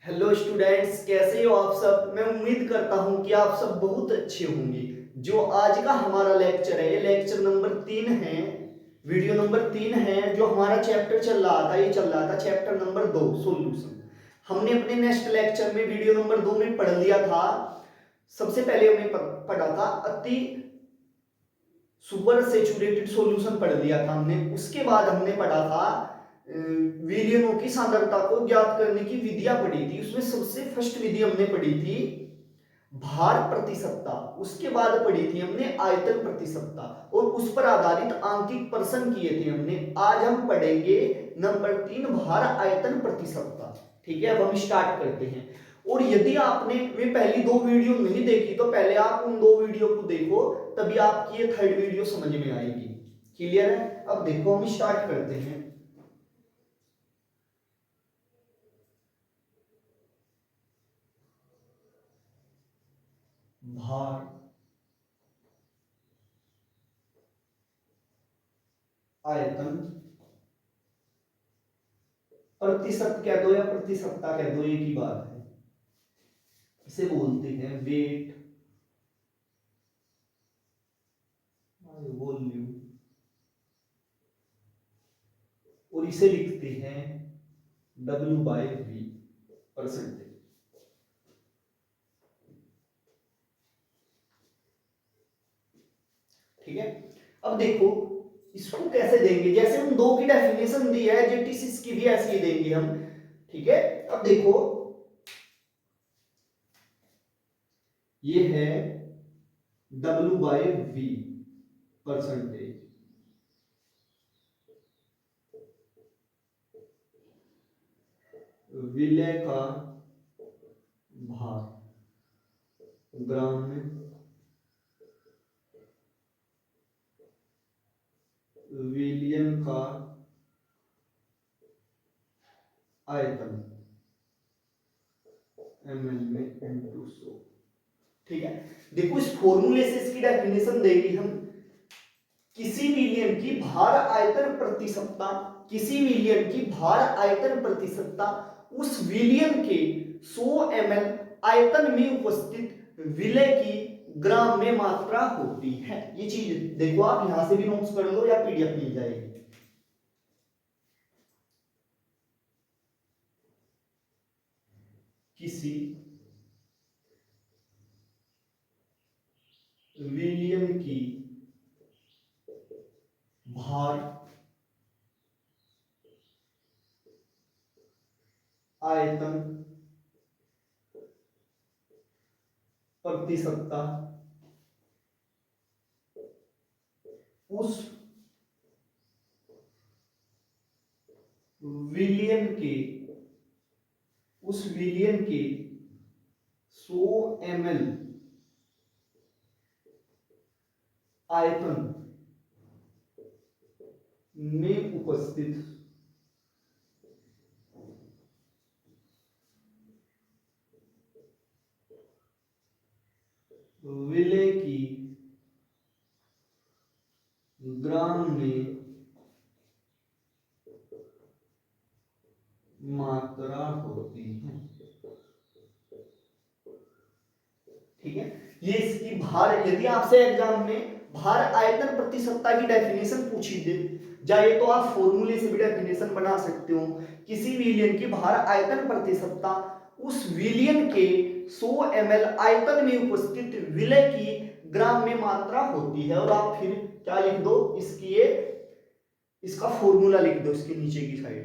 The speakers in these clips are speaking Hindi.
हेलो स्टूडेंट्स, कैसे हो आप सब। मैं उम्मीद करता हूं कि आप सब बहुत अच्छे होंगे। जो आज का हमारा लेक्चर है, ये लेक्चर नंबर 3 है, वीडियो नंबर 3 है। जो हमारा चैप्टर चल रहा था, ये चल रहा था चैप्टर नंबर 2 सॉल्यूशन। हमने अपने नेक्स्ट लेक्चर में वीडियो नंबर 2 में पढ़ लिया था। सबसे पहले हमने पढ़ा था अति सुपर सेचुरेटेड सॉल्यूशन पढ़ लिया था हमने। उसके बाद हमने पढ़ा था विलयनों की सांद्रता को ज्ञात करने की विधियां पढ़ी थी। उसमें सबसे फर्स्ट विधि हमने पढ़ी थी भार प्रतिशतता। उसके बाद पढ़ी थी हमने आयतन प्रतिशतता और उस पर आधारित आंकिक प्रश्न किए थे हमने। आज हम पढ़ेंगे नंबर 3 भार आयतन प्रतिशतता। ठीक है, अब हम स्टार्ट करते हैं। और यदि आपने वे पहली 2 वीडियो नहीं देखी तो पहले आप उन 2 वीडियो को देखो, तभी आपकी ये थर्ड वीडियो समझ में आएगी। क्लियर है? अब देखो हम स्टार्ट करते हैं। भार आयतन प्रतिशत कह दो या प्रतिशतता कह दो, एक ही बात है। इसे बोलते हैं वेट वॉल्यूम, और इसे लिखते हैं W/V परसेंटेज। ठीक है, अब देखो इसको कैसे देंगे। जैसे हम 2 की डेफिनेशन दी है, जेटीसीस की भी ऐसी ही देंगे हम। ठीक है, अब देखो ये है W/V परसेंटेज। विलय का भार ग्राम में, विलियन का आयतन ml में इंटू 100। ठीक है, देखो इस फॉर्मूले से इसकी डेफिनेशन देगी हम। किसी विलियन की भार आयतन प्रतिशतता, किसी विलियन की भार आयतन प्रतिशतता उस विलियन के 100 ml आयतन में उपस्थित विलय की ग्राम में मात्रा होती है। ये चीज देखो, आप यहां से भी नोट्स कर लो या पीडीएफ मिल जाएगी। किसी विलियन की भार आयतन प्रतिशतता उस विलियन के 100 ml आयतन में उपस्थित विलय की ग्राम में मात्रा होती है। ठीक है, ये इसकी भार, यदि आपसे एग्जाम में भार आयतन प्रतिशतता की डेफिनेशन पूछी दे जाए तो आप फॉर्मूले से भी डेफिनेशन बना सकते हो। किसी विलियन की भार आयतन प्रतिशतता उस विलियन के 100 ml आयतन में उपस्थित विलय की ग्राम में मात्रा होती है। और आप फिर क्या लिख दो, इसका फॉर्मूला लिख दो इसके नीचे की साइड।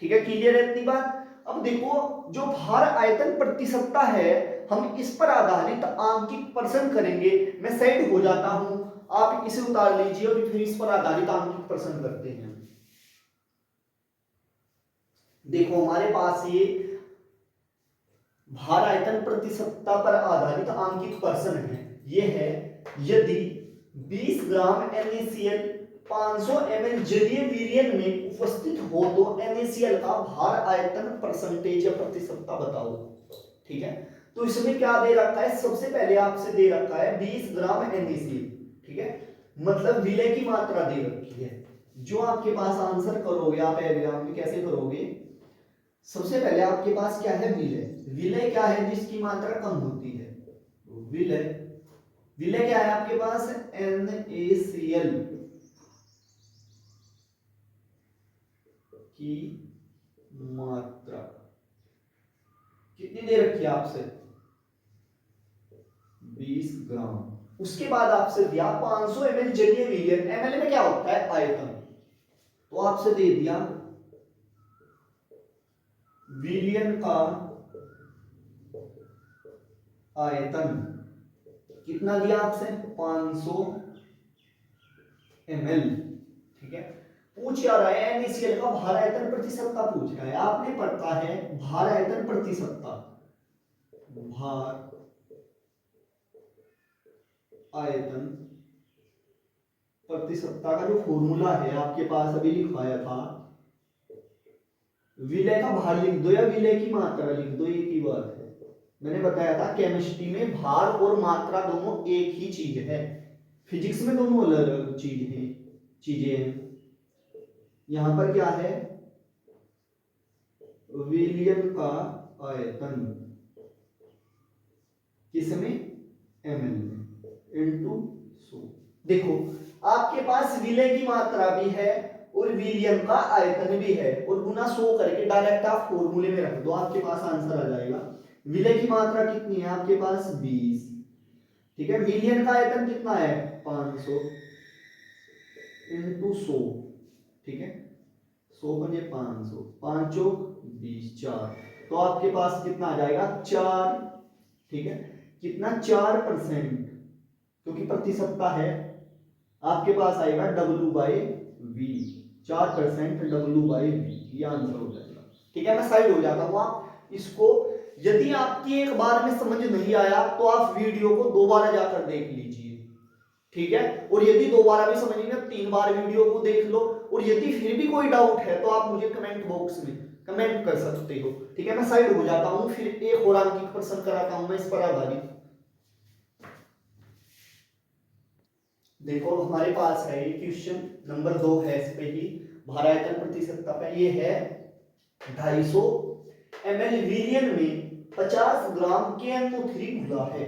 ठीक है, क्लियर है इतनी बात। अब देखो जो भार आयतन प्रतिशतता है, हम इस पर आधारित आंकिक प्रश्न करेंगे। मैं साइड हो जाता हूं, आप इसे उतार लीजिए और फिर इस पर आधारित आंकिक प्रश्न करते हैं। देखो हमारे पास ये भार आयतन प्रतिशतता पर आधारित आंकिक प्रश्न है। ये है यदि 20 ग्राम NaCl 500 ml जलीय विलयन में उपस्थित हो तो NaCl का भार आयतन परसेंटेज या प्रतिशतता बताओ। ठीक है, तो इसमें क्या दे रखा है, सबसे पहले आपसे दे रखा है 20 ग्राम NaCl। ठीक है, मतलब विलय की मात्रा दे रखी है। जो आपके पास आंसर करोगे आप एग्जाम में कैसे करोगे, सबसे पहले आपके पास क्या है, विलय। विलय क्या है, जिसकी मात्रा कम होती है। विलय, विलय क्या है आपके पास, NaCl की मात्रा कितनी दे रखी है आपसे, 20 ग्राम। उसके बाद आपसे दिया 500 ml जलीय विलयन। ml में क्या होता है, आयतन। तो आपसे दे दिया विलयन का आयतन, कितना दिया आपसे, 500 ml। ठीक है, पूछ क्या रहा है, NaCl का भार आयतन प्रति सप्ताह पूछ रहा है। आपने पढ़ता है भार आयतन प्रति सप्ताह, भार आयतन प्रति सप्ताह का जो फॉर्मूला है आपके पास अभी लिखवाया था, विलय का भार लिख दो या विलय की मात्रा लिख दो, एक ही बात है। मैंने बताया था केमिस्ट्री में भार और मात्रा दोनों एक ही चीज है, फिजिक्स में दोनों अलग अलग चीजें हैं। यहां पर क्या है, विलयन का आयतन किसमें, ml में, इनटू 100। देखो आपके पास विलय की मात्रा भी है और विलयन का आयतन भी है, और गुना 100 करके डायरेक्ट आप फॉर्मूले में रख दो, आपके पास आंसर आ जाएगा। विलय की मात्रा कितनी है आपके पास, 20। ठीक है, विलयन का आयतन कितना है, 500 इनटू 100। ठीक है, 100 बने 500, 5 चौक 20, 4। तो आपके पास कितना आ जाएगा, 4। ठीक है, कितना, 4%, क्योंकि प्रति सप्ताह है। आपके पास आएगा W/V, 4% W/V, ये आंसर हो जाएगा। ठीक है, मैं साइड हो जाता हूं। आप इसको, यदि आपकी एक बार में समझ नहीं आया तो आप वीडियो को दोबारा जाकर देख लीजिए। ठीक है, और यदि दोबारा भी समझ नहीं ना, 3 बार वीडियो को देख लो, और यदि फिर भी कोई डाउट है तो आप मुझे कमेंट बॉक्स में कमेंट कर सकते हो। ठीक है, मैं साइड हो जाता हूं, फिर एक और अंकित प्रश्न कराता हूं मैं इस पर आधारित। देखो हमारे पास है ये क्वेश्चन नंबर 2 है, इस पे ही भार आयतन प्रति सप्ताह पे ये है 250 ml विलियन में 50 ग्राम KNO3 घुला है।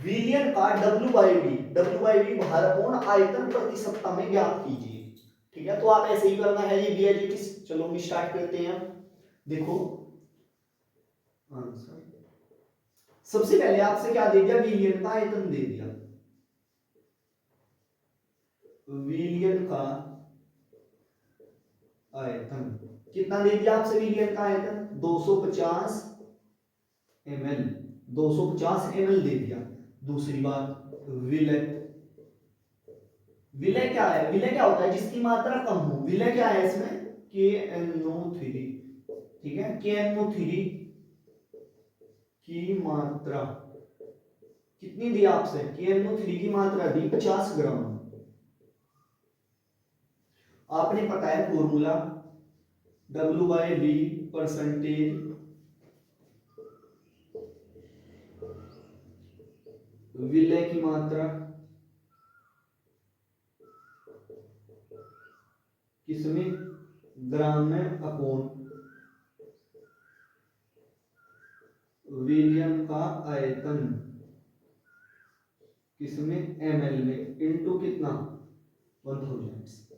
विलियन का W/V भार पूर्ण आयतन प्रति सप्ताह में ज्ञात कीजिए। ठीक है, तो आप ऐसे ही करना है, ये भी। चलो हम स्टार्ट करते हैं। देखो आंसर, सबसे पहले आपसे क्या दे दिया, विलियन का आयतन दे दिया। विलियन का आयतन कितना दे दिया आपसे, विलियन का आयतन 250 ml, 250 ml दे दिया। दूसरी बात, विलय, विलय क्या है, विलय क्या होता है, जिसकी मात्रा कम हो। विलय क्या है इसमें, KNO3। ठीक है, KNO3 की मात्रा कितनी दी आपसे, KNO3 की मात्रा दी 50 ग्राम। आपने पता है फॉर्मूला, W/V परसेंटेज विलय की मात्रा किसमें, ग्राम में, अपॉन विलियन का आयतन किसमें, ml में, इनटू कितना, 1000।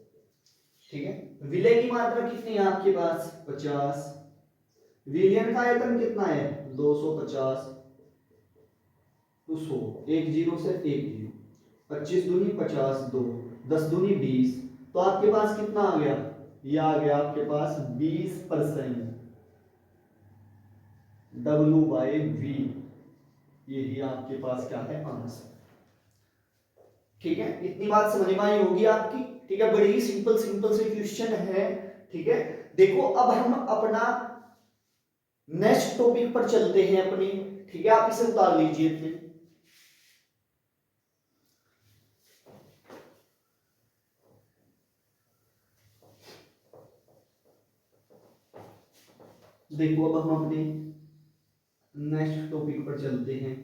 ठीक है, विलय की मात्रा कितनी है आपके पास, 50। विलियन का आयतन कितना है, 250 टू 100, एक जीरो से एक जीरो, 25 दूनी 50, 2 10 दूनी 20। तो आपके पास कितना आ गया, ये आ गया आपके पास 20% W/V। यही आपके पास क्या है, आंसर। ठीक है, इतनी बात समझ में आई होगी आपकी। ठीक है, बड़ी ही सिंपल सिंपल से क्वेश्चन है। ठीक है, देखो अब हम अपना नेक्स्ट टॉपिक पर चलते हैं अपनी। ठीक है, आप इसे उतार लीजिए अपने। देखो अब हम अपने नेक्स्ट टॉपिक पर चलते हैं,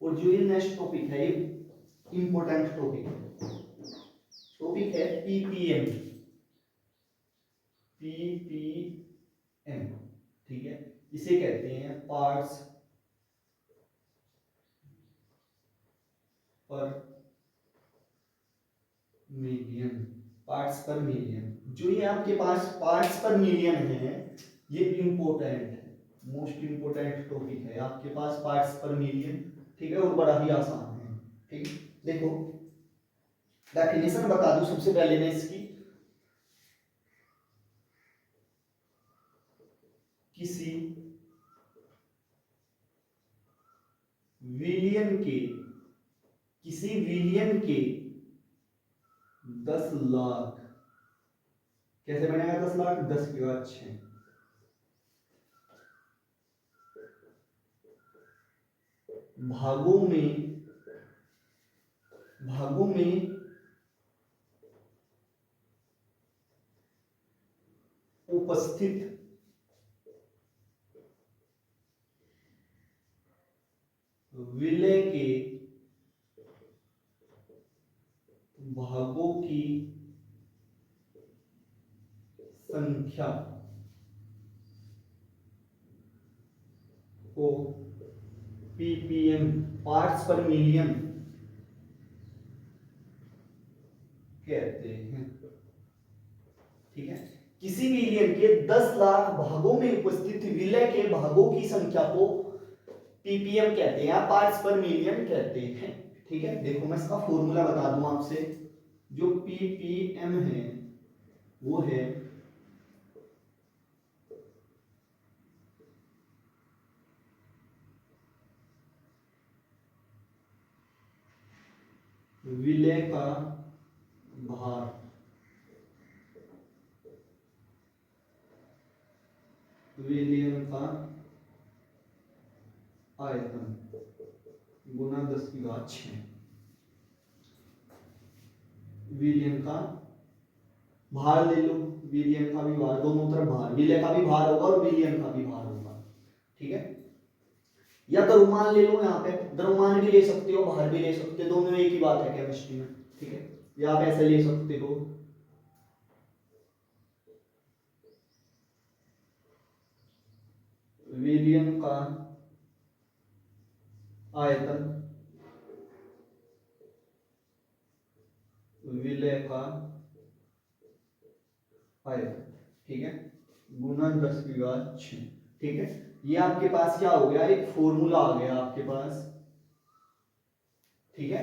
और जो ये नेक्स्ट टॉपिक है ये इंपॉर्टेंट टॉपिक है। टॉपिक है PPM, एम, ठीक है। इसे कहते हैं पार्ट्स पर मिलियन। पार्ट्स पर मिलियन, जो ये आपके पास पार्ट्स पर मिलियन है, ये इंपॉर्टेंट है, मोस्ट इंपॉर्टेंट टॉपिक है आपके पास पार्ट्स पर मिलियन, ठीक है, और बड़ा ही आसान है, ठीक। देखो डेफिनेशन बता दूं सबसे पहले मैं इसकी। किसी विलियन के, किसी विलियन के 10 लाख, कैसे बनेगा 10 लाख, 10 की घात 6, भागों में, भागों में उपस्थित विलय के भागों की संख्या को पीपीएम, पार्ट्स पर मिलियन कहते हैं, ठीक है। किसी मिलियन के 10 लाख भागों में उपस्थित विलय के भागों की संख्या को पीपीएम कहते हैं, पार्ट्स पर मिलियन कहते हैं, ठीक है। देखो मैं इसका फॉर्मूला बता दूं आपसे, जो पीपीएम है वो है विलय का भार विलयन का आयतन गुना 10 की घात 6, विलयन का भार ले लो, विलयन का भी भार, दोनों तरफ भार, विलय का भी भार होगा और विलयन का भी भार होगा, ठीक है। या द्रव्यमान ले लो, यहाँ पे द्रव्यमान भी ले सकते हो, भार भी ले सकते हो, दोनों एक ही बात है केमिस्ट्री में, ठीक है। या आप ऐसे ले सकते हो, विलयन का आयतन विलय का आयतन, ठीक है, गुना 10 की घात 6, ठीक है। ये आपके पास क्या हो गया, एक फॉर्मूला आ गया आपके पास, ठीक है।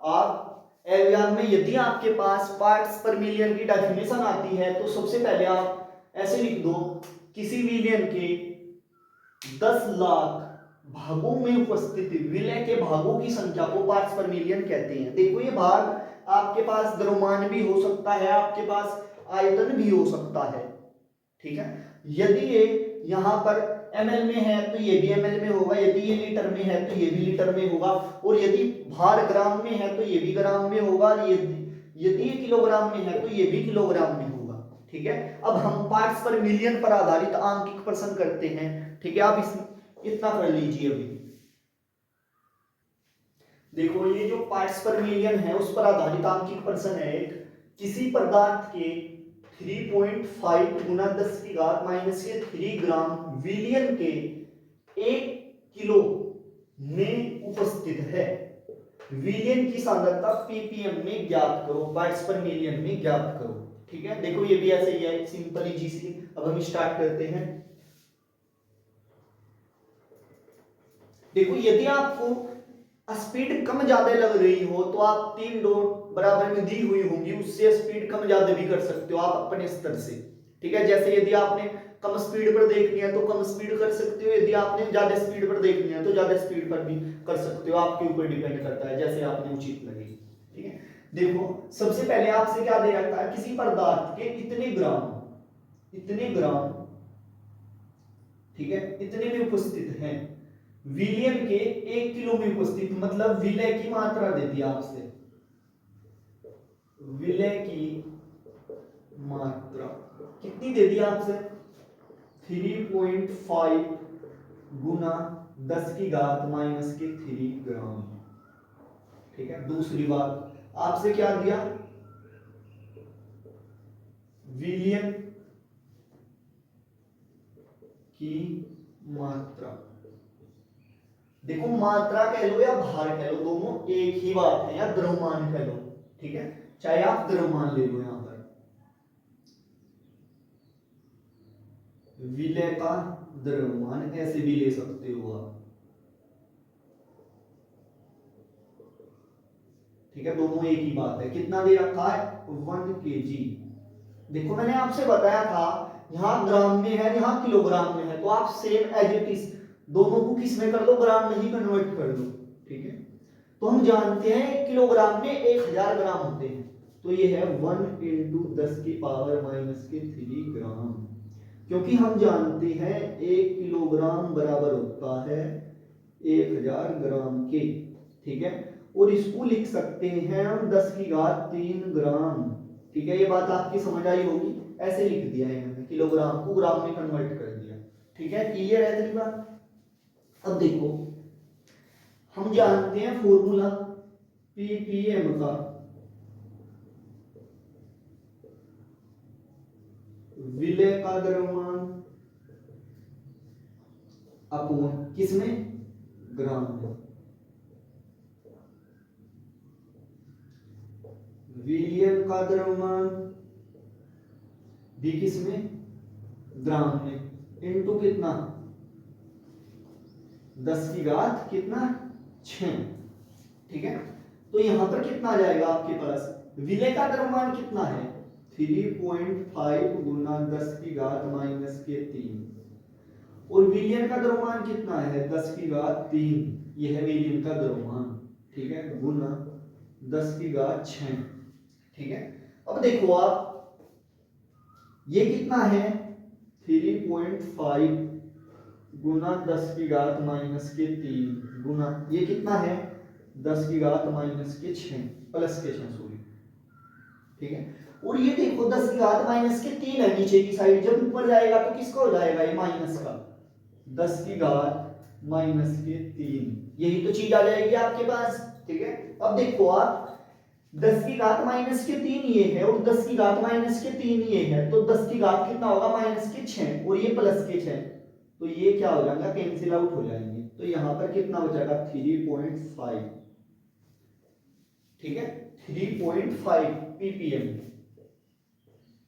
आप एग्जाम में यदि आपके पास पार्ट्स पर मिलियन की डेफिनेशन आती है तो सबसे पहले आप ऐसे लिख दो, किसी मिलियन के 10 लाख भागों में उपस्थित विलय के भागों की संख्या को पार्ट्स पर मिलियन कहते हैं। देखो ये भाग आपके पास द्रव्यमान भी हो सकता है, आपके पास आयतन भी हो सकता है, ठीक है। यदि ये यहां पर ml में है तो ये भी ml में होगा, यदि ये लीटर में है तो ये भी लीटर में होगा, और यदि भार ग्राम में है तो ये भी ग्राम में होगा, और यदि ये किलोग्राम में है तो ये भी किलोग्राम में होगा, ठीक है। अब हम पार्ट्स पर मिलियन पर आधारित आंकिक प्रश्न करते हैं, ठीक है। आप इतना कर लीजिए अभी। देखो ये जो पार्ट्स पर मिलियन है उस पर आधारित आंकिक प्रश्न है एक, किसी पदार्थ के 3.5 गुना 10 की घात माइनस के 3 ग्राम विलियन के 1 किलो में उपस्थित है, विलियन की सांद्रता पीपीएम में ज्ञात करो, पार्ट्स पर मिलियन में ज्ञात करो, ठीक है। देखो ये भी ऐसे ही है, सिंपल इजी सी। अब हम स्टार्ट करते हैं। देखो यदि आपको स्पीड कम ज्यादा लग रही हो तो आप 3 डॉट बराबर में दी हुई होंगी, उससे स्पीड कम ज्यादा भी कर सकते हो आप अपने स्तर से, ठीक है। जैसे यदि आपने कम स्पीड पर देखनी है तो कम स्पीड कर सकते हो, यदि आपने ज्यादा स्पीड पर देखनी है तो ज्यादा स्पीड पर भी कर सकते हो, आपके ऊपर डिपेंड करता है जैसे आपने उचित लगे, ठीक है। देखो सबसे पहले आपसे क्या दे रखा है, किसी पदार्थ के इतने ग्राम, इतने ग्राम, ठीक है, इतने में उपस्थित हैं, विलियन के 1 किलो में उपस्थित, मतलब विलय की मात्रा दे दी आपसे, विलय की मात्रा कितनी दे दी आपसे, 3.5 गुना 10 की घात माइनस के 3 ग्राम, ठीक है। दूसरी बात आपसे क्या दिया, विलियन की मात्रा। देखो मात्रा कह लो या भार कह लो, दोनों एक ही बात है, या द्रव्यमान कह लो, ठीक है, चाहे आप द्रव्यमान ले लो, यहां पर विलय का द्रव्यमान ऐसे भी ले सकते हो आप, ठीक है, दोनों एक ही बात है। कितना दे रखा है 1 kg। देखो मैंने आपसे बताया था यहां ग्राम में है, यहां किलोग्राम में है, तो आप सेम एज इट इज दोनों को किस में कर दो, ग्राम में ही कन्वर्ट कर दो, ठीक है। तो हम जानते हैं किलोग्राम में 1000 ग्राम होते हैं, तो ये है 1 × 10⁻³ ग्राम, क्योंकि हम जानते हैं 1 किलोग्राम बराबर होता है 1000 ग्राम के, ठीक है। और इसको लिख सकते हैं हम 10⁻³ ग्राम, ठीक है। ये बात आपकी समझ आई होगी, ऐसे लिख दिया है मैंने, किलोग्राम को ग्राम में कन्वर्ट कर दिया, ठीक है, क्लियर है तेरी बात। अब देखो हम जानते हैं फॉर्मूला पीपीएम का, विलय का द्रव्यमान अपॉन किसमें, ग्राम में, विलयन का द्रव्यमान भी किसमें, ग्राम में, इनटू कितना 10⁻6, ठीक है। तो यहां पर कितना आ जाएगा आपके पास, विलय का द्रव्यमान कितना है 3.5 × 10⁻³ और विलयन का द्रव्यमान कितना है 10⁻3, यह है विलयन का द्रव्यमान, ठीक है, गुना 10⁻6, ठीक है। अब देखो आप ये कितना है 3.5 गुना 10⁻³ गुना ये कितना है 10⁻6 प्लस के 6 सॉरी, ठीक है। और ये देखो 10⁻³ है नीचे की साइड, जब ऊपर जाएगा तो किसका हो जाएगा, ये माइनस का 10⁻³ यही तो चीज आ जाएगी आपके पास, ठीक है। अब देखो आप 10⁻³ ये है और 10⁻³ ये है, तो 10 की घात कितना होगा -6 और ये +6, तो ये क्या हो जाएगा, कैंसिल आउट हो जाएंगे, तो यहां पर कितना बचेगा 3.5, ठीक है, 3.5 ppm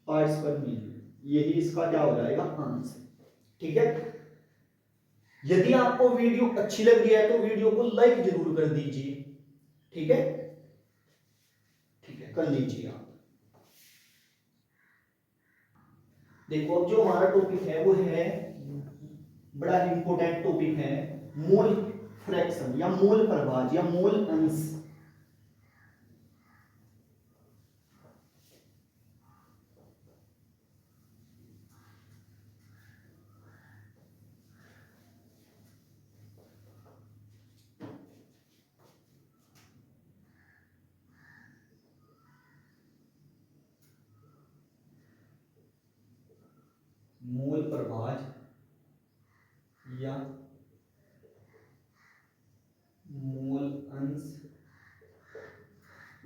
पार्ट्स पर मिलियन, यही इसका क्या हो जाएगा आंसर, ठीक है। यदि आपको वीडियो अच्छी लग रही है तो वीडियो को लाइक जरूर कर दीजिए, ठीक है, ठीक है, कर लीजिए आप। देखो अब जो हमारा टॉपिक है वो है बड़ा इंपॉर्टेंट टॉपिक है, मोल फ्रैक्शन या मोल प्रभाज या मोल अंश। मोल प्रभाज या मोल अंश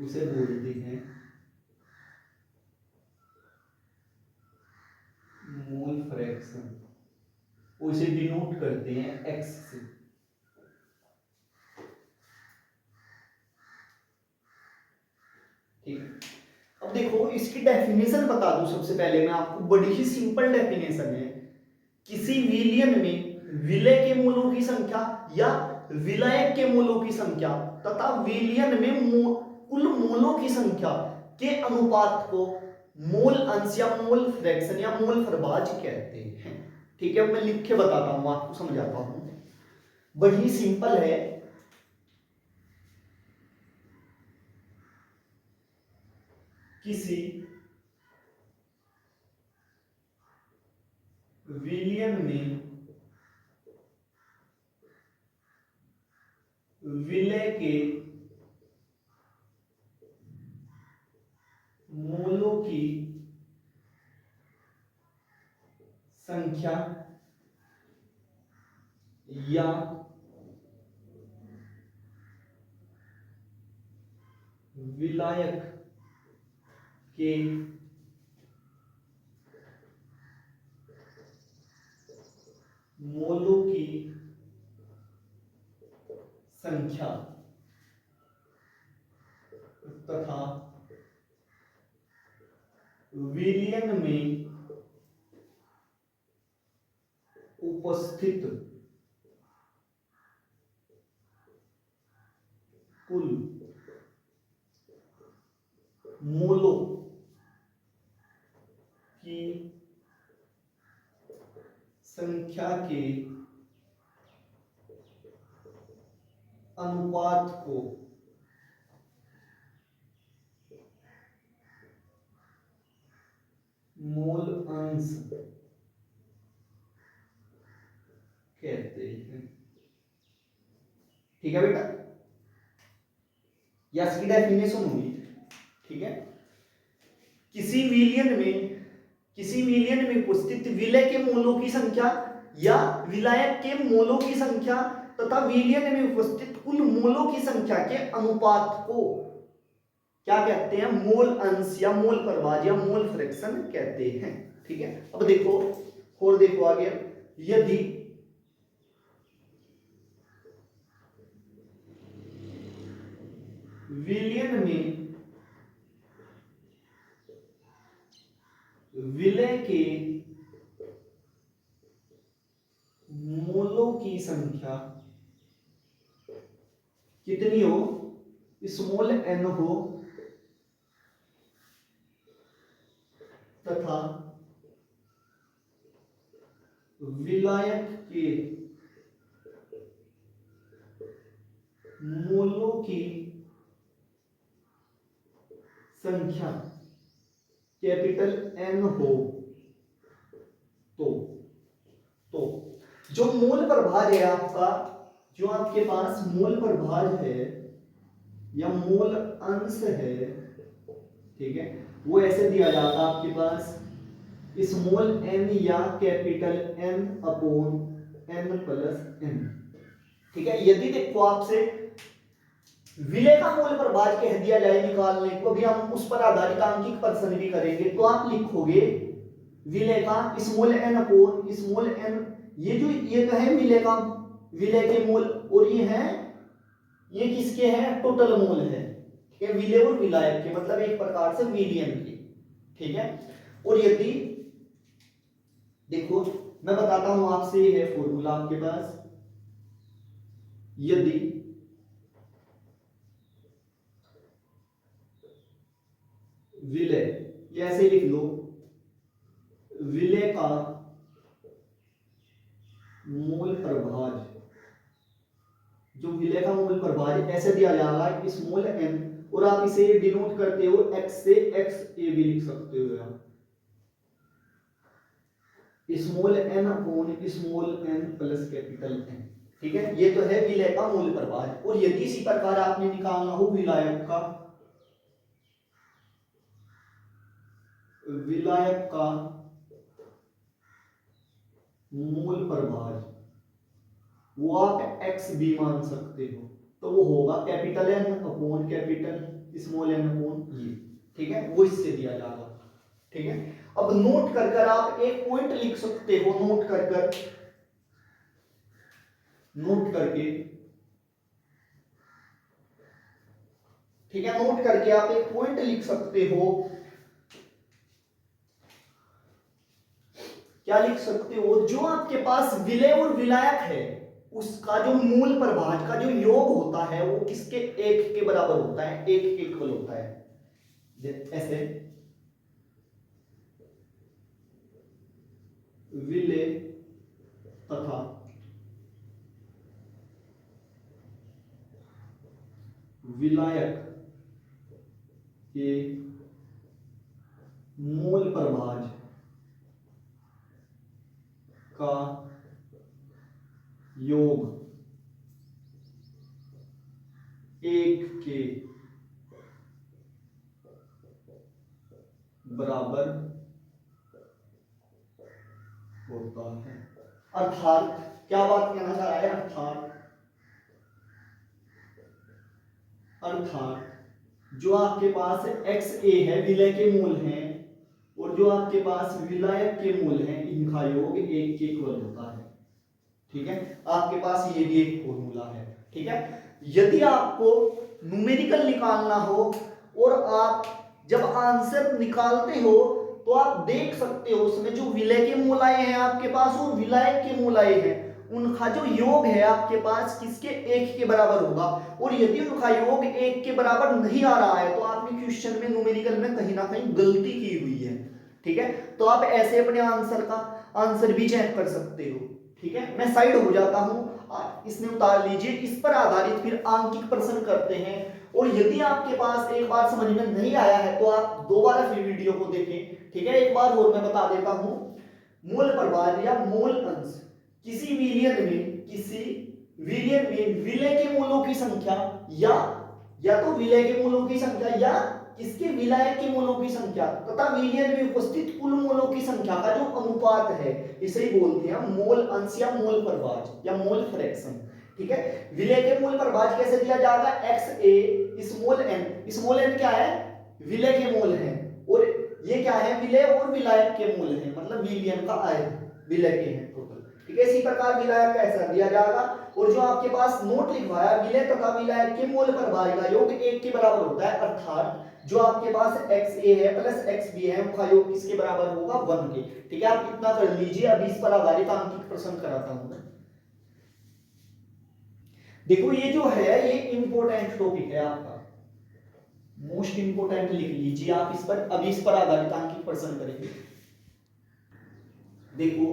उसे बोलते हैं मोल फ्रैक्शन, उसे डिनोट करते हैं x से, ठीक है। अब देखो इसकी डेफिनेशन बता दूं सबसे पहले मैं आपको, बड़ी ही सिंपल डेफिनेशन है, किसी विलयन में विलय के मूलों की संख्या या विलायक के मूलों की संख्या तथा विलयन में कुल मूलों की संख्या के अनुपात को मोल अंश या मोल फ्रैक्शन या मोल प्रभाज कहते हैं, ठीक है। मैं लिख के बताता हूं, आपको समझाता हूं, बड़ी सिंपल है। किसी विलयन में विलय के मूलों की संख्या या विलायक के मोलों की संख्या तथा विलयन में उपस्थित कुल मोलों की संख्या के अनुपात को मोल अंश कहते हैं। ठीक है बेटा, या इसकी डेफिनेशन होगी। ठीक है, किसी विलयन में उपस्थित विलय के मोलों की संख्या या विलायक के मोलों की संख्या तथा विलयन में उपस्थित कुल मोलों की संख्या के अनुपात को क्या कहते हैं? मोल अंश या मोल प्रभाज या मोल फ्रैक्शन कहते हैं। ठीक है, अब देखो और देखो आगे, यदि विलयन में विलय के मोलों की संख्या कितनी हो? स्मॉल n हो तथा विलायक के मोलों की संख्या कैपिटल N हो तो जो मोल प्रभाज है आपका, जो आपके पास मोल प्रभाज है या मोल अंश है, ठीक है, वो ऐसे दिया जाता है आपके पास स्मॉल n या capital N upon n plus n। ठीक है, यदि देखो आपसे विलय का मोल प्रभाज कह दिया जाए निकालने को, अभी हम उस पर आधारित आंकिक प्रश्न भी करेंगे, तो आप लिखोगे विलय का small n upon small n, ये जो ये कहे विलय का, विलय के मोल, और ये किसके हैं? टोटल मोल है। ठीक है, विलय और विलायक के, मतलब एक प्रकार से विलयन के। ठीक है, और यदि देखो मैं बताता हूं आपसे, ये है फॉर्मूला आपके पास, यदि विलय, ये ऐसे लिख लो, विलय का मोल प्रभाज, जो विलय का मोल प्रभाज ऐसे दिया जाएगा स्मॉल n, और आप इसे डिनोट करते हो x से, x a भी लिख सकते हो आप, small n upon small n plus capital N। ठीक है, ये तो है विलय का मोल प्रभाज। और यदि इसी प्रकार आपने निकालना हो विलायक का मोल प्रभाज, वो आप x भी मान सकते हो, तो वो होगा capital N upon capital small n upon ये। ठीक है, वो इससे दिया जाएगा। ठीक है, अब नोट कर कर आप एक पॉइंट लिख सकते हो, नोट करके, ठीक है, नोट करके आप एक पॉइंट लिख सकते हो। क्या लिख सकते हो? जो आपके पास विलय और विलायक है, उसका जो मूल प्रभाज का जो योग होता है वो किसके? एक के बराबर होता है, एक के इक्वल होता है। ऐसे विलय तथा विलायक के मूल प्रभाज का योग एक के बराबर होता है। अर्थात क्या बात कहना चाह रहा है? अर्थात जो आपके पास XA है, विलय के मूल हैं, और जो आपके पास विलायक के मूल हैं, इनका योग एक के इक्वल होता है। ठीक है, आपके पास ये भी एक फॉर्मूला है। ठीक है, यदि आपको न्यूमेरिकल निकालना हो और आप जब आंसर निकालते हो तो आप देख सकते हो उसमें जो विलय के मूल आए हैं आपके पास और विलायक के मूल आए हैं, उनका जो योग है आपके पास किसके, एक के बराबर होगा। और यदि उनका योग एक के बराबर नहीं आ रहा है तो आपने क्वेश्चन में न्यूमेरिकल में कहीं ना कहीं गलती की हुई है। ठीक है, तो आप ऐसे अपने आंसर का आंसर भी चेक कर सकते हो। ठीक है, मैं साइड हो जाता हूं, इसमें उतार लीजिए। इस पर आधारित फिर आंकिक प्रश्न करते हैं। और यदि आपके पास एक बार समझ में नहीं आया है तो आप दोबारा फिर वीडियो को देखें। ठीक है, एक बार और मैं बता देता हूं, मूल प्रभाज या मूल अंश किसी विलयन में विलय के मूलों की संख्या या तो विलय के मूलों की संख्या या इसके विलायक के मूलों की संख्या तथा विलयन में उपस्थित कुल मूलों की संख्या का जो अनुपात है, इसे ही बोलते हैं मोल अंश या मोल प्रभाज या मोल फ्रैक्शन। ठीक है, विलय के मूल प्रभाज कैसे दिया जाएगा, XA स्मॉल n क्या है, विलय के मूल है, और ये क्या है, विलय और विलायक के मूल है, मतलब विलयन का आयत विलय के हैं टोटल। ठीक है, इसी प्रकार विलायक का ऐसा दिया जाएगा। और जो आपके पास नोट लिखवाया, विलय तथा विलायक के मूल प्रभाज का योग एक के बराबर होता है, अर्थात जो आपके पास XA है प्लस XB है उनका योग किसके बराबर होगा, 1 के। ठीक है, आप इतना कर लीजिए, अभी इस पर आधारित आंकिक प्रश्न कराता हूं मैं। देखो ये जो है ये इंपॉर्टेंट टॉपिक है आपका, मोस्ट इंपोर्टेंट लिख लीजिए आप इस पर, अभी इस पर आधारित आंकिक प्रश्न करेंगे। देखो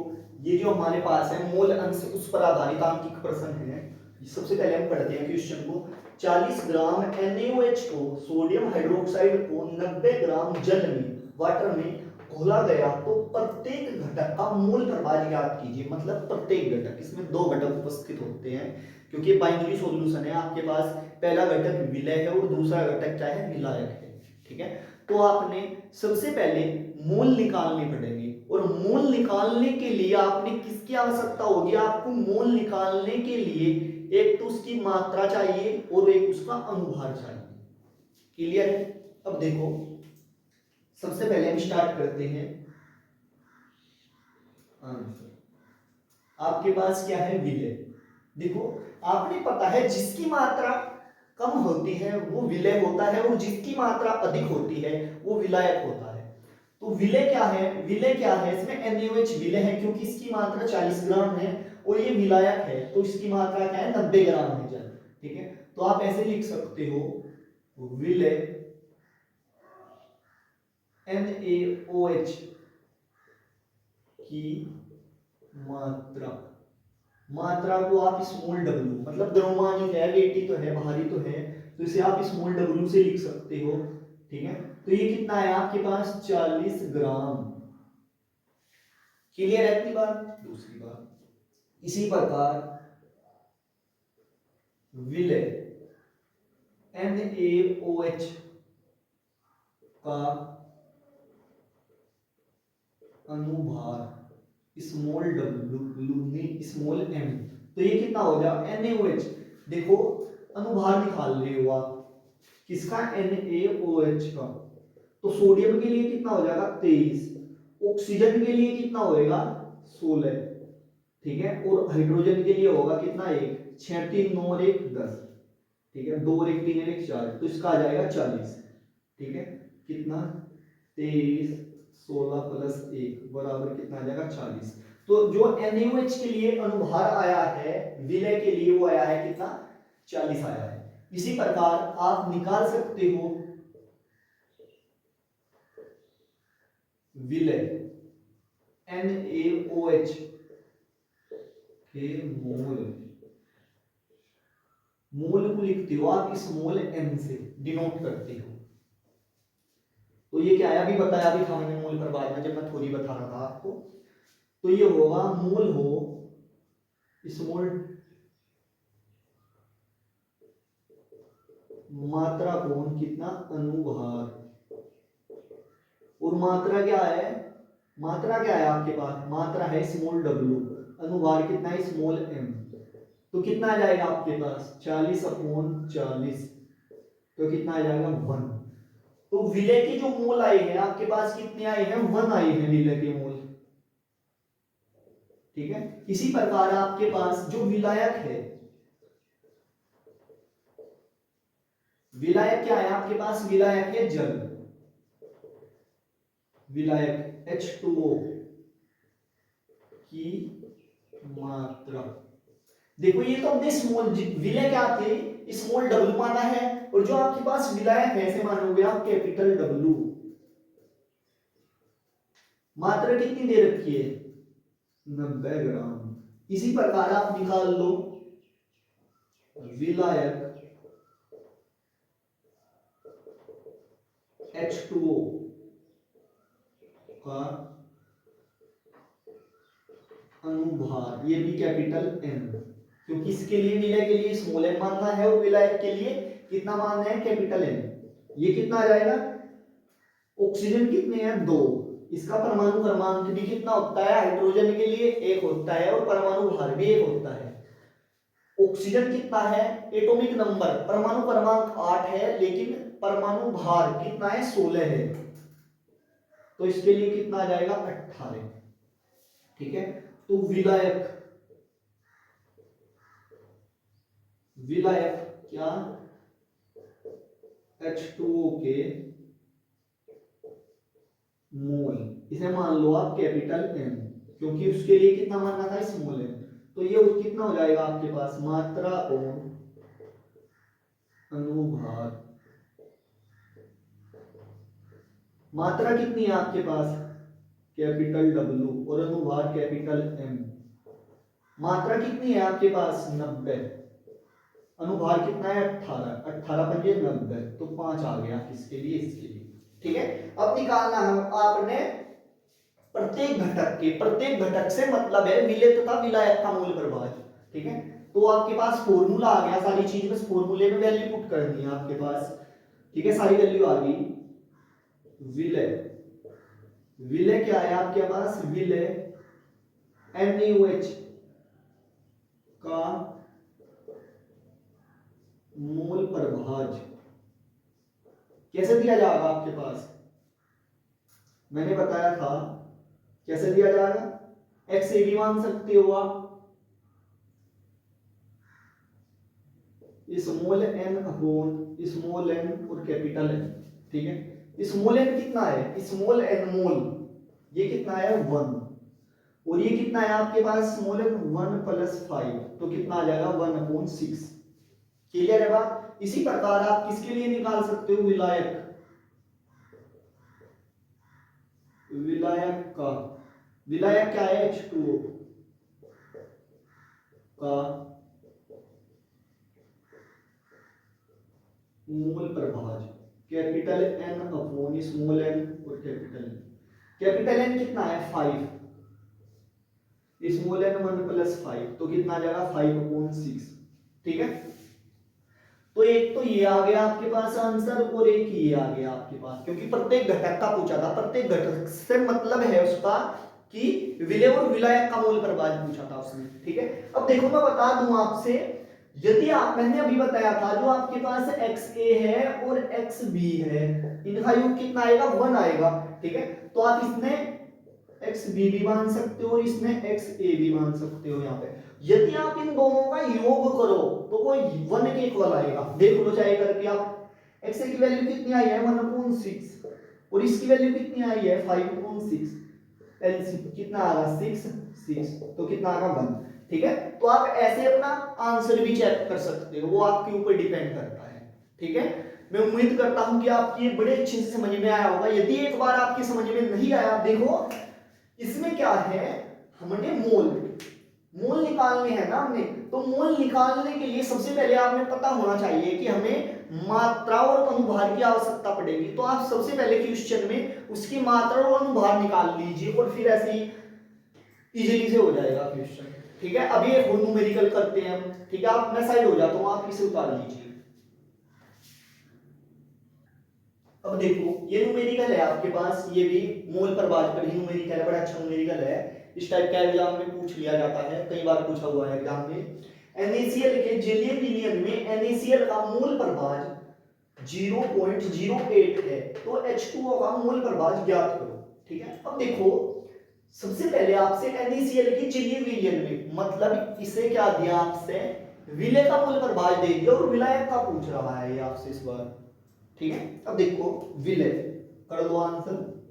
ये जो हमारे पास है मोल अंश, उस पर आधारित आंकिक प्रश्न है। सबसे पहले हम पढ़ते हैं क्वेश्चन को। 40 ग्राम NaOH को, सोडियम हाइड्रोक्साइड को 90 ग्राम जल में, वाटर में घोला गया तो प्रत्येक घटक का मूल प्रभाज ज्ञात कीजिए। मतलब प्रत्येक घटक, इसमें दो घटक उपस्थित होते हैं क्योंकि बाइनरी सॉल्यूशन है आपके पास, पहला घटक विलय है और दूसरा घटक क्या है, विलायक है। ठीक है, तो आपने सबसे पहले मूल निकालने पड़ेंगे, और मूल निकालने के लिए आपने किसकी आवश्यकता होगी, आपको मूल निकालने के लिए एक तो उसकी मात्रा चाहिए और एक उसका अनुभार चाहिए। क्लियर है, अब देखो सबसे पहले हम स्टार्ट करते हैं आंसर। आपके पास क्या है, विलय। देखो आपने पता है जिसकी मात्रा कम होती है वो विलय होता है और जिसकी मात्रा अधिक होती है वो विलायक होता है। तो विलय क्या है, विलय क्या है, इसमें NaOH विलय है क्योंकि इसकी मात्रा 40 ग्राम है, और ये विलायक है तो इसकी मात्रा क्या है, 90 ग्राम है जल। ठीक है, तो आप ऐसे लिख सकते हो, विलय NaOH की मात्रा को आप स्मॉल w, मतलब द्रव्यमान है, वेटी तो है, बाहरी तो है, तो इसे आप स्मॉल w से लिख सकते हो। ठीक है, तो ये कितना है आपके पास, 40 ग्राम। क्लियर है अपनी बात। दूसरी बात इसी प्रकार विलय NaOH का अनुभार स्मॉल w स्मॉल m, तो ये कितना हो जाएगा, NaOH। देखो अनुभार निकाल रहे हो आप किसका, NaOH का, तो सोडियम के लिए कितना हो जाएगा, 23, ऑक्सीजन के लिए कितना होएगा, 16। ठीक है, और हाइड्रोजन के लिए होगा कितना, 1, 6 3 9 और 1 10। ठीक है, 2 और 1 3 और 1 4, तो इसका आ जाएगा 40। ठीक है, कितना, 23 16 प्लस 1 बराबर कितना आ जाएगा, 40। तो जो NaOH के लिए अनुभार आया है, विलय के लिए वो आया है कितना, 40 आया है। इसी प्रकार आप निकाल सकते हो विलय NaOH के मूल को लिखते हो आप स्मॉल m से डिनोट करते हो। तो ये क्या है, अभी बताया भी था मैंने मूल पर बाद में जब मैं थोड़ी बता रहा था आपको। तो ये होगा मूल हो स्मॉल मात्रा कोण कितना, अनुभार, और मात्रा क्या है, मात्रा क्या है आपके पास, मात्रा है स्मॉल w, अनुभार कितना है, स्मॉल m। तो कितना आ जाएगा आपके पास, 40/40, तो कितना आ जाएगा, 1। तो विलय के जो मोल आए हैं आपके पास कितने आए हैं, 1 आए हैं विलय के मोल। ठीक है। इसी प्रकार आपके पास जो विलायक है, विलायक क्या है आपके पास, विलायक है जल, विलायक H2O की मात्रा। देखो ये तो हमने स्मॉल विलय क्या थे, स्मॉल डब्ल्यू माना है, और जो आपके पास विलायक है ऐसे मानोगे आप कैपिटल डब्ल्यू। मात्रा कितनी दे रखी है, 90 ग्राम। इसी प्रकार आप निकाल लो विलायक H2O का अनुभार, ये भी कैपिटल N, क्योंकि इसके लिए विलय के लिए स्मॉल n मानना है और विलायक के लिए कितना मानना है, कैपिटल N। ये कितना आ जाएगा, ऑक्सीजन कितने हैं, 2, इसका परमाणु क्रमांक भी कितना होता है, हाइड्रोजन के लिए 1 होता है और परमाणु भार भी 1 होता है। ऑक्सीजन कितना है, एटॉमिक नंबर परमाणु क्रमांक 8 है, लेकिन परमाणु भार कितना है, 16 है, तो इसके लिए कितना आ जाएगा, 18। ठीक है। तो विलायक, विलायक क्या, H2O के मोल, इसे मान लो आप कैपिटल M, क्योंकि उसके लिए कितना मानना था, स्मॉल n। तो ये कितना हो जाएगा आपके पास, मात्रा और अनुभार। मात्रा कितनी है आपके पास, कैपिटल W, और अनुभार कैपिटल M। मात्रा कितनी है आपके पास, 90, अनुभार कितना है, 18, 18 पंजे 90, तो 5 आ गया किसके लिए, इसके लिए। ठीक है। अब निकालना है आपने प्रत्येक घटक के, प्रत्येक घटक से मतलब है विलय तथा विलायक का मूल प्रभाव। ठीक है। तो आपके पास फॉर्मूला आ गया, सारी चीज बस फॉर्मूले में वैल्यू पुट करनी है आपके पास। ठीक है, सारी वैल्यू आ गई। विलय, विलय क्या है आपके पास, विलय NaOH का मूल प्रभाज कैसे दिया जाएगा आपके पास, मैंने बताया था कैसे दिया जाएगा, एक्स ए भी मान सकते हो आप, small n upon small n और कैपिटल N। ठीक है। स्मॉल n कितना है, स्मॉल n मोल, ये कितना है 1, और ये कितना है आपके पास, स्मॉल n 1 + 5, तो कितना आ जाएगा 1/6। क्लियर है बात। इसी प्रकार आप किसके लिए निकाल सकते हो, विलायक, विलायक का, विलायक क्या है, H2O का मूल प्रभाज, capital N upon small n और कैपिटल N। कैपिटल N कितना है 5, स्मॉल n 1 + 5, तो कितना आ जाएगा 5/6। ठीक है। तो एक तो ये आ गया आपके पास आंसर, और एक ये आ गया आपके पास, क्योंकि प्रत्येक घटक का पूछा था, प्रत्येक घटक से मतलब है उसका कि विलय और विलायक का मूल प्रभाज पूछा था उसने। ठीक है। अब देखो मैं बता दूं आपसे, यदि आप, मैंने अभी बताया था जो आपके पास XA है और XB है, इनका योग कितना आएगा, 1 आएगा। ठीक है। तो आप इसमें XB भी मान सकते हो, इसमें XA भी मान सकते हो। यहाँ पे यदि आप इन दोनों का योग करो तो वो 1 के इक्वल आएगा। देख लो चाहे करके आप, XA की वैल्यू कितनी आई है 1/6, और इसकी वैल्यू कितनी आई है 5/6, एलसीएम कितना आ रहा 6, तो कितना आ रहा 1। ठीक है। तो आप ऐसे अपना आंसर भी चेक कर सकते हो, वो आपके ऊपर डिपेंड करता है। ठीक है। मैं उम्मीद करता हूं कि आपकी ये बड़े अच्छे से समझ में आया होगा। यदि एक बार आपकी समझ में नहीं आया, देखो इसमें क्या है, हमने मोल, मोल निकालने हैं ना हमने, तो मोल निकालने के लिए सबसे पहले आपने पता होना चाहिए कि हमें मात्रा और अनुभार की आवश्यकता पड़ेगी। तो आप सबसे पहले क्वेश्चन में उसकी मात्रा और अनुभार निकाल लीजिए, और फिर ऐसे ही इजीली से हो जाएगा क्वेश्चन। ठीक है। अभी एक और न्यूमेरिकल करते हैं हम। ठीक है, आप मैं साइड हो जाता हूं, आप इसे उतार लीजिए। अब देखो ये न्यूमेरिकल है आपके पास, ये भी मोल प्रभाज पर ही न्यूमेरिकल है, बड़ा अच्छा न्यूमेरिकल है। इस टाइप का एग्जाम में पूछ लिया जाता है, कई बार पूछा हुआ है एग्जाम में। NaCl के जलीय विलयन में NaCl का मोल प्रभाज 0.08 है, तो H2O का मोल प्रभाज ज्ञात करो। ठीक है। अब देखो सबसे पहले आपसे NaCl की चिली विलयन में, मतलब इसे क्या दिया आपसे, विलय का मूल प्रभाज दे दिया और विलायक का पूछ रहा है ये आपसे इस बार। ठीक है, अब देखो विलय कर लो आंसर,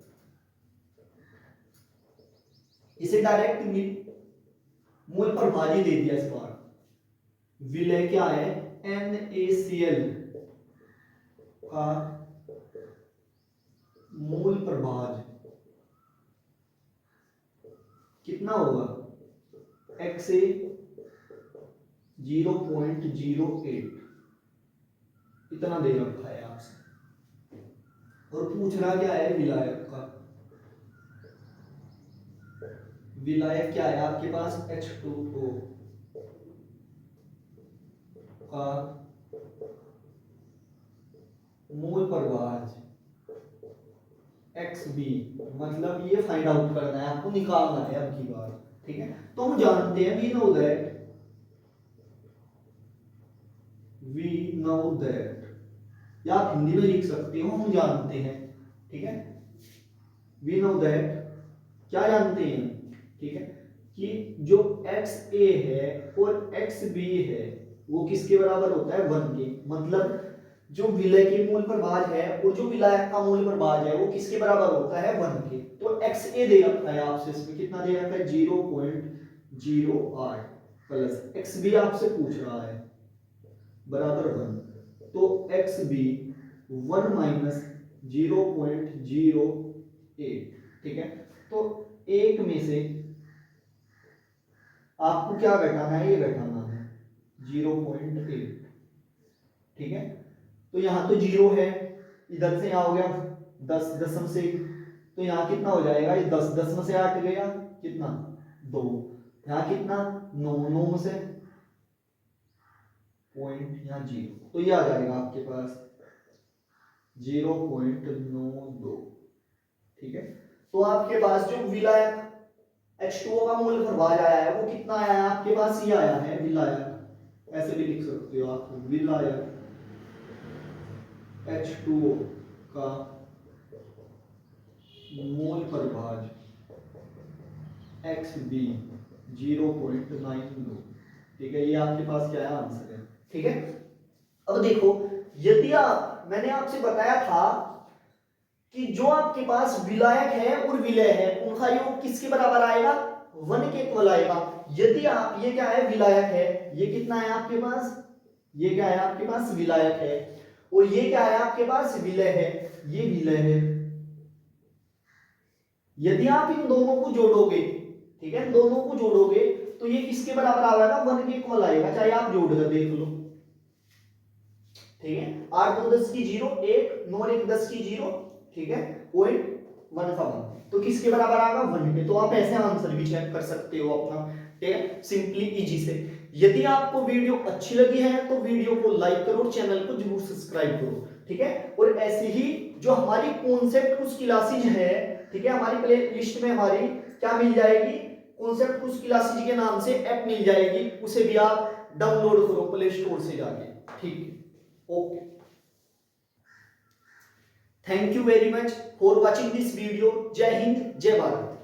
इसे डायरेक्ट मूल प्रभाज ही दे दिया इस बार। विलय क्या है, NaCl का मूल प्रभाज कितना होगा, XA 0.08 इतना दे रखा है आपसे, और पूछ रहा क्या है विलायक का। विलायक क्या है आपके पास, H2O का मूल प्रभाज XB, मतलब ये फाइंड आउट करना है आपको, निकालना है अब की बार। ठीक है, तो हम जानते हैं वी नो दैट, या आप हिंदी में लिख सकते हो हम जानते हैं। ठीक है, वी नो दैट, क्या जानते हैं, ठीक है, कि जो XA है और XB है वो किसके बराबर होता है, 1 के। मतलब जो विलय के मूल प्रभाज है और जो विलायक का मूल प्रभाज है वो किसके बराबर होता है, 1 के। तो XA दे रखा है आपसे, इसमें कितना दे रखा है, 0.08 प्लस XB आपसे पूछ रहा है बराबर 1, तो XB 1 माइनस 0.08। ठीक है, तो एक में से आपको क्या घटाना है, ये घटाना है 0.8। ठीक है, तो यहां तो 0 है, इधर से यहां हो गया 10 दशम से, तो यहां कितना हो जाएगा, ये 10 दशम से 8 गया कितना 2, यहां कितना 9, 9 से पॉइंट यहां 0, तो ये आ जाएगा आपके पास 0.92। ठीक है, तो आपके पास जो विलायक H2O का मूल प्रभाज आया है वो कितना आया है आपके पास, ये आया है विलायक, ऐसे भी लिख सकते हो आप, विलायक H2O का मूल प्रभाज XB 0.92। ठीक है, ये आपके पास क्या है, आंसर है। ठीक है, अब देखो, यदि मैंने आपसे बताया था कि जो आपके पास विलायक है और विलय है उनका योग किसके बराबर आएगा, 1 के इक्वल आएगा। यदि आप, ये क्या है, विलायक है, ये कितना है आपके पास, ये क्या है आपके पास, विलायक है, और ये क्या है आपके पास, विलय है, ये विलय है। यदि आप इन दोनों को जोड़ोगे, ठीक है, इन दोनों को जोड़ोगे तो ये किसके बराबर आएगा, 1 के इक्वल आएगा, चाहे आप जोड़ कर देख लो। ठीक है, 8 2 10 की 0, 1 9 1 10 की 0, ठीक है, 0.1 का 1, तो किसके बराबर आएगा, 1 के। तो आप ऐसे आंसर भी चेक कर सकते हो अपना, ठीक है, सिंपली इजी से। यदि आपको वीडियो अच्छी लगी है तो वीडियो को लाइक करो और चैनल को जरूर सब्सक्राइब करो। ठीक है, और ऐसे ही जो हमारी कॉन्सेप्ट कुछ क्लासेज है, ठीक है, हमारी प्ले लिस्ट में हमारी क्या मिल जाएगी, कॉन्सेप्ट कुछ क्लासेज के नाम से ऐप मिल जाएगी, उसे भी आप डाउनलोड करो प्ले स्टोर से जाके। ठीक है, okay, thank you very much for watching this video. जय हिंद, जय भारत।